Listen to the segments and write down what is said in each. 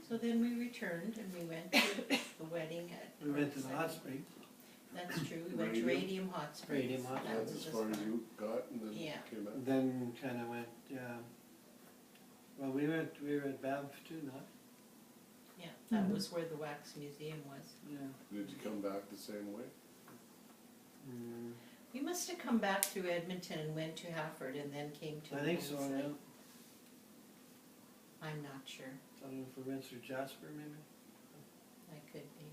So then we returned and we went to the wedding at. We went to the hot springs. That's true, we went to Radium Hot Springs. Radium Hot That That's was as just far as fun. you got and then Yeah. came back. Then kinda went, well, we were at Banff too, not? Yeah, that was where the Wax Museum was. Yeah. Did you come back the same way? Mm, We must have come back through Edmonton and went to Hafford and then came to. I think so, Lewiston. yeah. I'm not sure, I don't know if we went through Jasper maybe. that could be.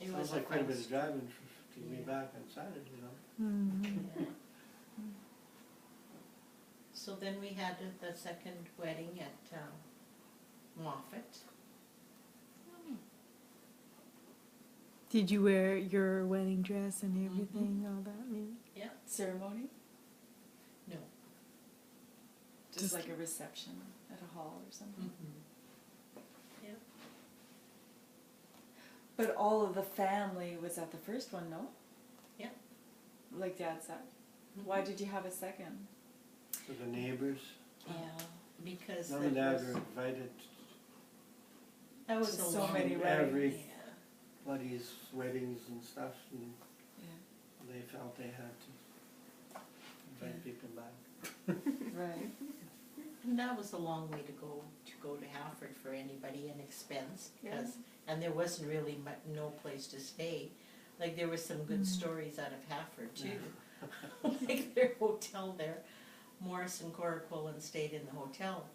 It Sounds was like quite a bit across- of driving to be Yeah. back on Saturday, you know? Yeah. So then we had the second wedding at Moffat. Did you wear your wedding dress and everything, all that? Maybe? Ceremony? No. Just like a reception at a hall or something? Yeah. But all of the family was at the first one, no? Yeah. Like Dad said. Why did you have a second? For the neighbors. Yeah, because Mom and that Dad was, were invited that was to a so long. many to weddings. every Yeah. buddy's weddings and stuff, and Yeah. they felt they had to invite people back. Right. And that was a long way to go to Halford for anybody in expense, because, and there wasn't really no place to stay. Like, there were some good stories out of Halford too. Like their hotel there, Morris and Cora Quillen stayed in the hotel.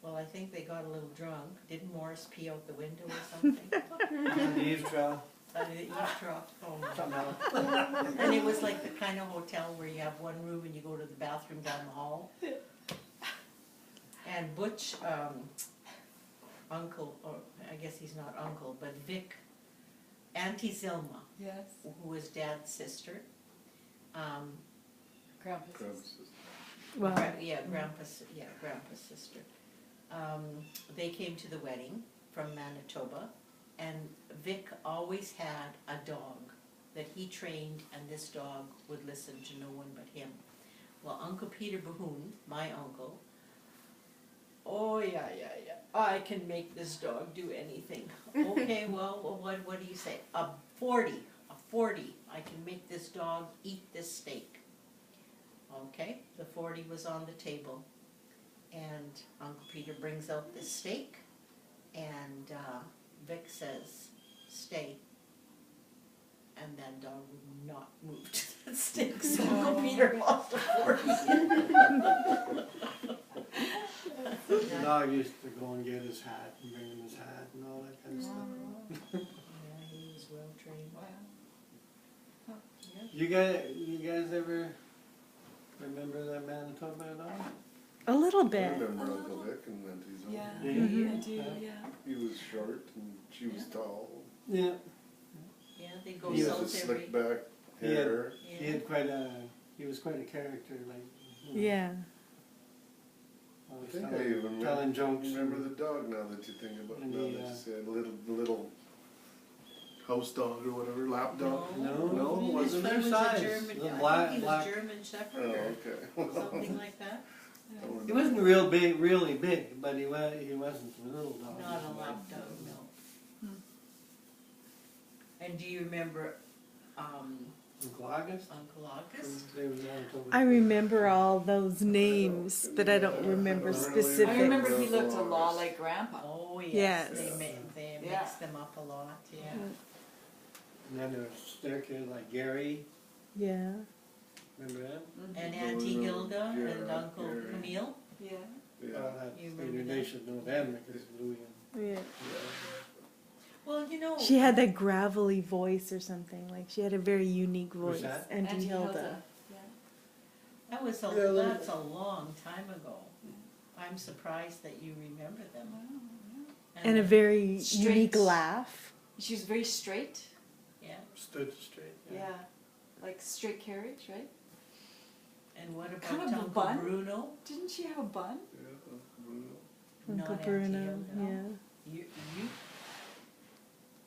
Well, I think they got a little drunk. Didn't Morris pee out the window or something? The eavesdrop, The eavesdrop, oh my. somehow. And it was like the kind of hotel where you have one room and you go to the bathroom down the hall. And Butch, uncle, or I guess he's not uncle, but Vic, Auntie Zilma, Yes. who was Dad's sister. Grandpa's. Grandpa's Wow. Grandpa's sister. They came to the wedding from Manitoba, and Vic always had a dog that he trained, and this dog would listen to no one but him. Well, Uncle Peter Bahoon, my uncle, oh yeah, I can make this dog do anything. Okay, well, what do you say? A 40, I can make this dog eat this steak. Okay, the 40 was on the table, and Uncle Peter brings out this steak, and Vic says, "Stay." And that dog would not move to that steak, so Uncle Peter lost a 40. The dog used to go and get his hat and bring him his hat and all that kind of stuff. Yeah, he was well trained. Wow. You guys ever remember that Manitoba at all? A little I bit. remember Uncle Vic and Auntie's on. Yeah, Do you? I do, yeah. He was short and she was tall. Yeah. Yeah, they go He south has a every. slick back He had- hair. He had he was quite a character, like. Yeah. I Always think I telling, even telling jokes. remember the dog now that you think about it. And Now the, that you said little house dog or whatever, lap dog. No, he wasn't he their was size. a German, The I black- think he black- was German Shepherd Oh, or okay. something like that. He wasn't really big, but he wasn't a little dog. Not a lap dog, no. And do you remember Uncle August? Uncle August? They was Manitoba. I remember all those names, but I don't remember specifics. I remember he looked a lot like Grandpa. Oh, Yes. yes, they Yeah. mixed them up a lot, yeah. And then there was their kid like Gary. Yeah. Remember that? And Oh, Auntie no, Hilda and Gary, Uncle Gary. Camille. Yeah. Yeah. Well, that's You maybe remember they that? should know them because Louis and Yeah. Well, you know. She had that gravelly voice or something. Like she had a very unique Who's voice. that? Auntie Hilda. Yeah. That was Yeah, that's a long time ago. I'm surprised that you remember them. And a very Straight. unique laugh. She was very straight. Yeah, stood straight. Yeah. Like straight carriage, right? and what about Kind of a Uncle bun? Bruno? Didn't she have a bun? Yeah, Bruno. Uncle Not Bruno. Auntie Hilda. Yeah.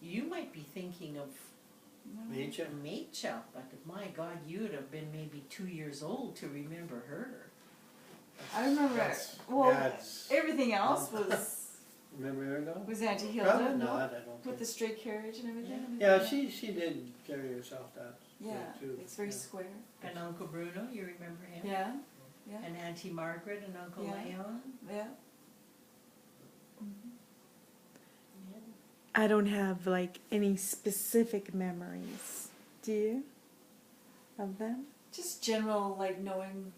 You might be thinking of Mecha? Mecha, but my God, you'd have been maybe 2 years old to remember her. I remember. That's- Well, that's- everything else was Remember her though? Was Auntie Probably Hilda? not, No? I don't With the think. straight carriage and everything? Yeah, she did carry herself that way Yeah, too. it's very Yeah. square. And Uncle Bruno, you remember him? Yeah, yeah, And Auntie Margaret and Uncle Yeah. Leon? yeah. I don't have like any specific memories. Do you? Of them? Just general, like knowing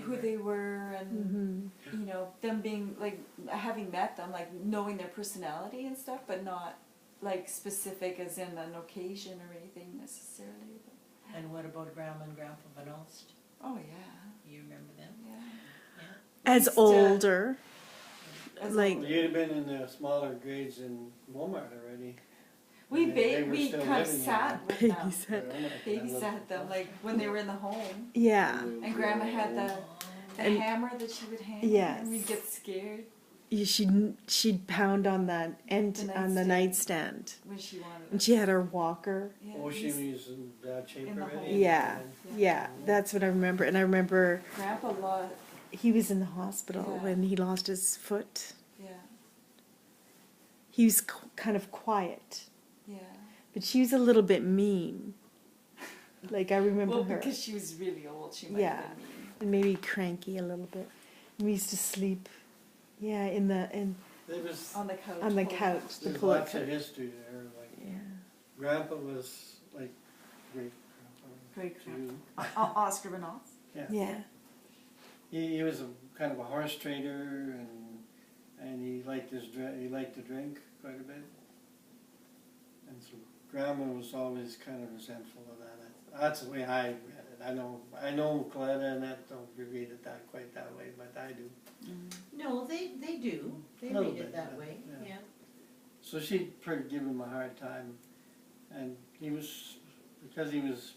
who they were and, Mm-hmm. you know, them being, like, having met them, like knowing their personality and stuff, but not like specific as in an occasion or anything necessarily. But, And what about Grandma and Grandpa Van Alst? oh, yeah, You remember them? yeah. As Used to- older. As Like- Well, you'd have been in the smaller grades in Walmart already. We They were we still kind of living in sat with Piggy them, said. babysat them, like when they were in the home. Yeah. And Grandma had the And- hammer that she would hang, Yes. and we'd get scared She'd pound on that on the nightstand, when she wanted and us. she had her walker. Yeah, Oh, we she used- was in bad shape In the already? home. Yeah, yeah, that's what I remember. And I remember Grandpa lost, he was in the hospital Yeah. when he lost his foot. yeah, He was kind of quiet, yeah. but she was a little bit mean. Like I remember Well, her, because she was really old, she might Yeah. have been mean. and maybe cranky a little bit. And we used to sleep, yeah, in There was, On the couch. on the pulled couch, the there's pull-out lots of couch. history there, like, Yeah. Grandpa was like great Great grandpa too. Oscar Benoff. Yeah. He was a kind of a horse trader and he liked he liked to drink quite a bit. And so Grandma was always kind of resentful of that. That's the way I read it. I know Coletta and that don't read it that quite that way, but I do. No, they do. They A little read it bit, that yeah, way, yeah. yeah. So she'd pretty give him a hard time, and he was, because he was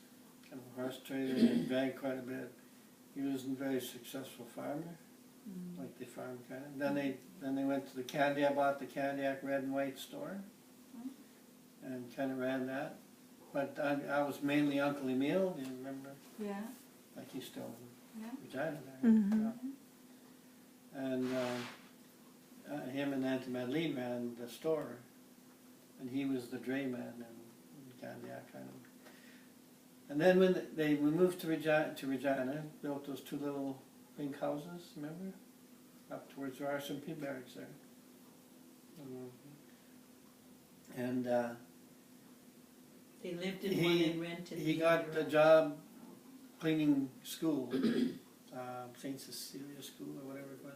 kind of a horse trader and drank quite a bit, he wasn't a very successful farmer, like they farmed kind of. Then they went to the Candiac, bought the Candiac Red and White store, and kind of ran that. But I was mainly Uncle Emile, do you remember? Yeah, Like he's still yeah. in Regina there. Mhm. Yeah. And him and Auntie Madeline ran the store, and he was the drayman in Candiac kind of. And then when we moved to Regina, built those two little pink houses, remember? Up towards the RSMP barracks there. And They lived in one and rented he the got other. a job cleaning school, St. Cecilia School or whatever it was.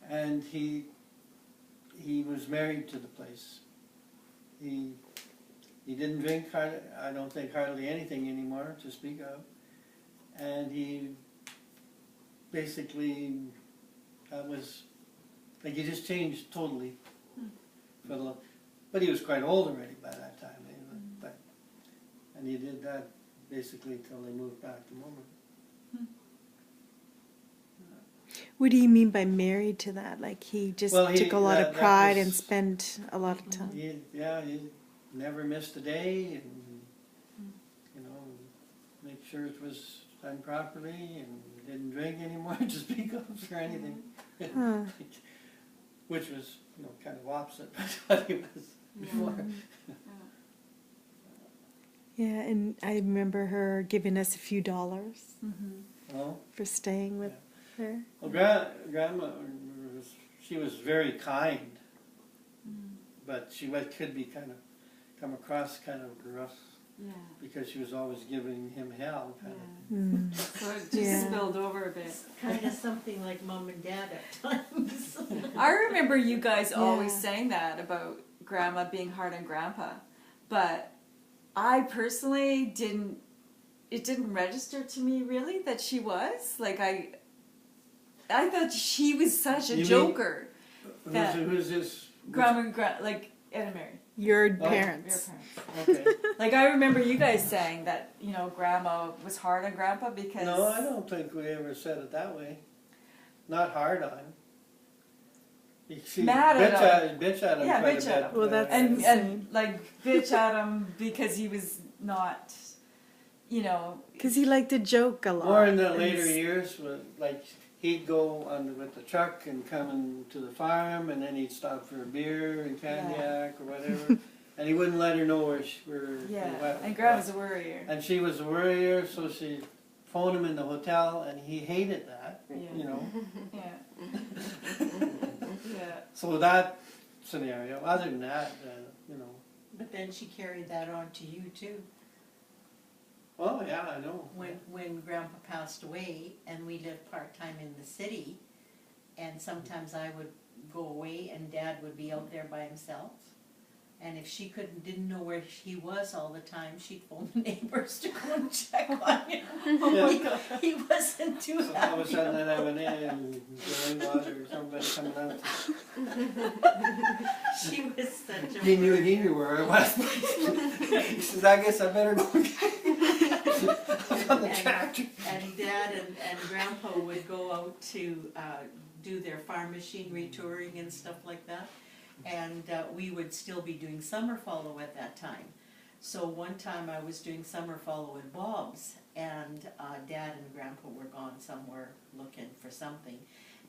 And he was married to the place. He didn't drink I don't think hardly anything anymore to speak of. And he basically, that was, like he just changed totally. But he was quite old already by that time. And he did that basically till they moved back to Mulmer. What do you mean by married to that? Like he just Well, took a lot of that pride and was- spent a lot of time. He never missed a day, and you know, make sure it was done properly, and didn't drink anymore to speak of or anything, Huh. which was kind of opposite of what he was before. Yeah, and I remember her giving us a few dollars Well, for staying with her. well, Grandma she was very kind, but she could be come across kind of gruff Yeah. because she was always giving him hell, kind of. Mm. So it just Yeah. spilled over a bit. Kind of something like Mom and Dad at times. I remember you guys always Yeah. saying that about Grandma being hard on Grandpa, but I personally didn't. It didn't register to me really that she was like I thought she was such a You mean- joker. That- Who's this? Grandma and like Ed and Mary, Your Oh. your parents. parents. Okay. Like I remember you guys saying that Grandma was hard on Grandpa because No, I don't think we ever said it that way. Not hard on. She Mad at bitch at him Yeah, quite bitch a at bit. him. Well, that's- and Same. like bitch at him because he was not, Because he liked to joke a lot. more in the And later s- years, like he'd go on with the truck and come to the farm, and then he'd stop for a beer and cognac or whatever, and he wouldn't let her know where Yeah, what- and Grandma's a worrier. And she was a worrier, so she phoned him in the hotel, and he hated that, Yeah. you know. Yeah. Yeah. So that scenario, other than that, you know. But then she carried that on to you too. Oh, yeah, I know. When Grandpa passed away and we lived part-time in the city, and sometimes I would go away and Dad would be out there by himself. And if she didn't know where he was all the time, she'd phone the neighbors to go and check on him. Yeah. He wasn't too So all of a happy. sudden I'd have an and rainwater or somebody coming out. She was such a He knew where I was. He says, I guess I better go. I was on the tractor. And Dad and Grandpa would go out to do their farm machinery touring and stuff like that. And we would still be doing summer follow at that time. So one time I was doing summer follow at Bob's, and Dad and Grandpa were gone somewhere looking for something.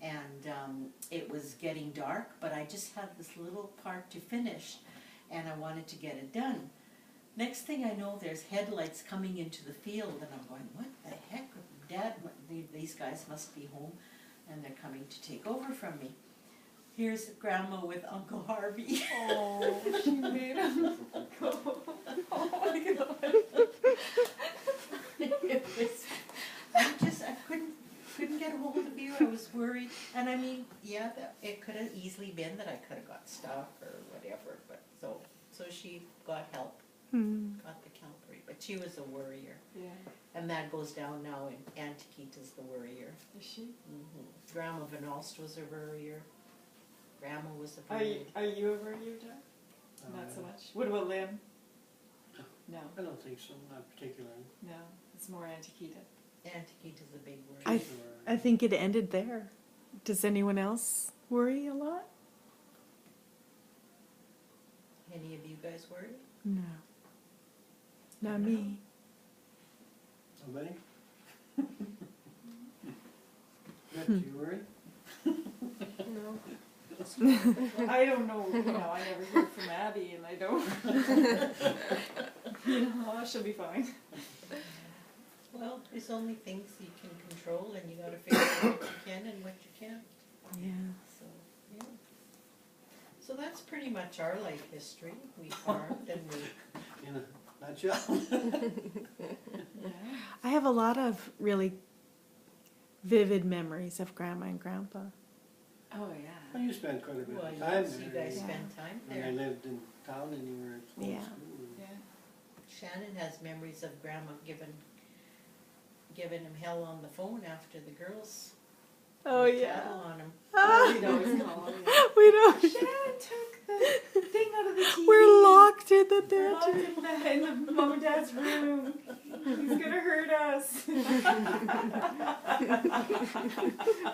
And it was getting dark, but I just had this little part to finish, and I wanted to get it done. Next thing I know, there's headlights coming into the field, and I'm going, what the heck? Dad, these guys must be home, and they're coming to take over from me. Here's Grandma with Uncle Harvey. Oh, she made him go. Oh my God. It was, I couldn't get a hold of you. I was worried, and I mean, yeah, it could have easily been that I could have got stuck or whatever. But so she got help, got the Calvary. But she was a worrier, Yeah. and that goes down now. And Antiquita's the worrier. Is she? Grandma Van Alst was a worrier. Grandma was a Are worrier. you a worrier, Jack? Not so much. What about Lynn? No, I don't think so, not particularly. no. It's more Antiquita. Antiquita's a big worrier. I think it ended there. Does anyone else worry a lot? Any of you guys worry? No. Not me. Somebody? Rich, you worried? I don't know, I never hear from Abby, and I don't. She'll be fine. Well, there's only things you can control, and you gotta figure out what you can and what you can't. Yeah. So, yeah. So that's pretty much our life history. We farmed and we, In a nutshell. Yeah. I have a lot of really vivid memories of Grandma and Grandpa. Oh yeah. Well, you spent quite a bit well, of time yes, you there. guys Yeah. spend time When I there. lived in town and you were at school. Yeah. Yeah. Shannon has memories of Grandma giving him hell on the phone after the girls Oh tattle on him. We'd always call her. We don't. Shannon took the thing out of the TV. We're locked in the We're locked bedroom. in the mom and dad's room. He's gonna hurt us.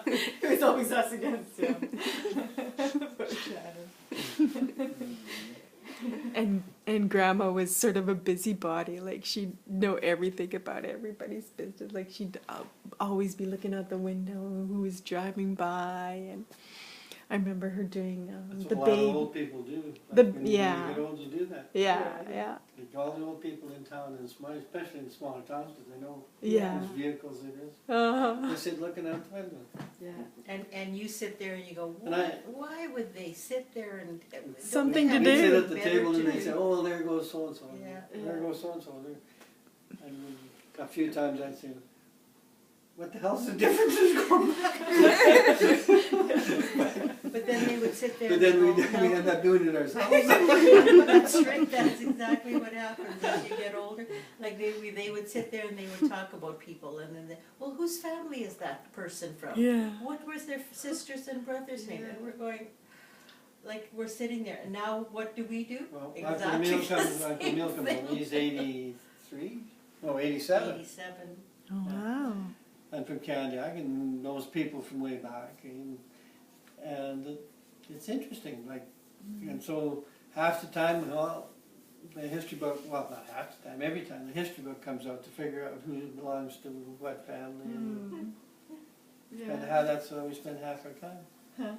It was always us against him. Poor Shannon. And Grandma was sort of a busybody. Like she'd know everything about everybody's business. Like she'd always be looking out the window who was driving by. And I remember her doing That's the what a lot of baby. old people do. the- When yeah. you get old, you do that. Yeah. Like all the old people in town, and especially in smaller towns, because they know Yeah. whose vehicles it is. Uh-huh. They sit looking out the window. Yeah. And you sit there and you go, And I- why would they sit there and don't Something they to have They sit do. at the better table to and they do? say, oh, there goes so-and-so. Yeah. There goes so-and-so. And a few times I'd say, what the hell's the difference is going But then they would sit there But and then go, we "No." end up doing it ourselves. That's right, that's exactly what happens as you get older. Like they would sit there and they would talk about people, and then well, whose family is that person from? Yeah. What was their sisters and brothers' name? And we're going, like we're sitting there, and now what do we do? Well, Exactly Uncle the Neil same comes thing. on, he's 83? No, 87. 87. Oh, wow. And from Canada, I can knows people from way back, and it's interesting. Like, and so half the time, well, the history book. Well, not half the time. Every time the history book comes out to figure out who belongs to what family. And how that's where we spend half our time. Huh.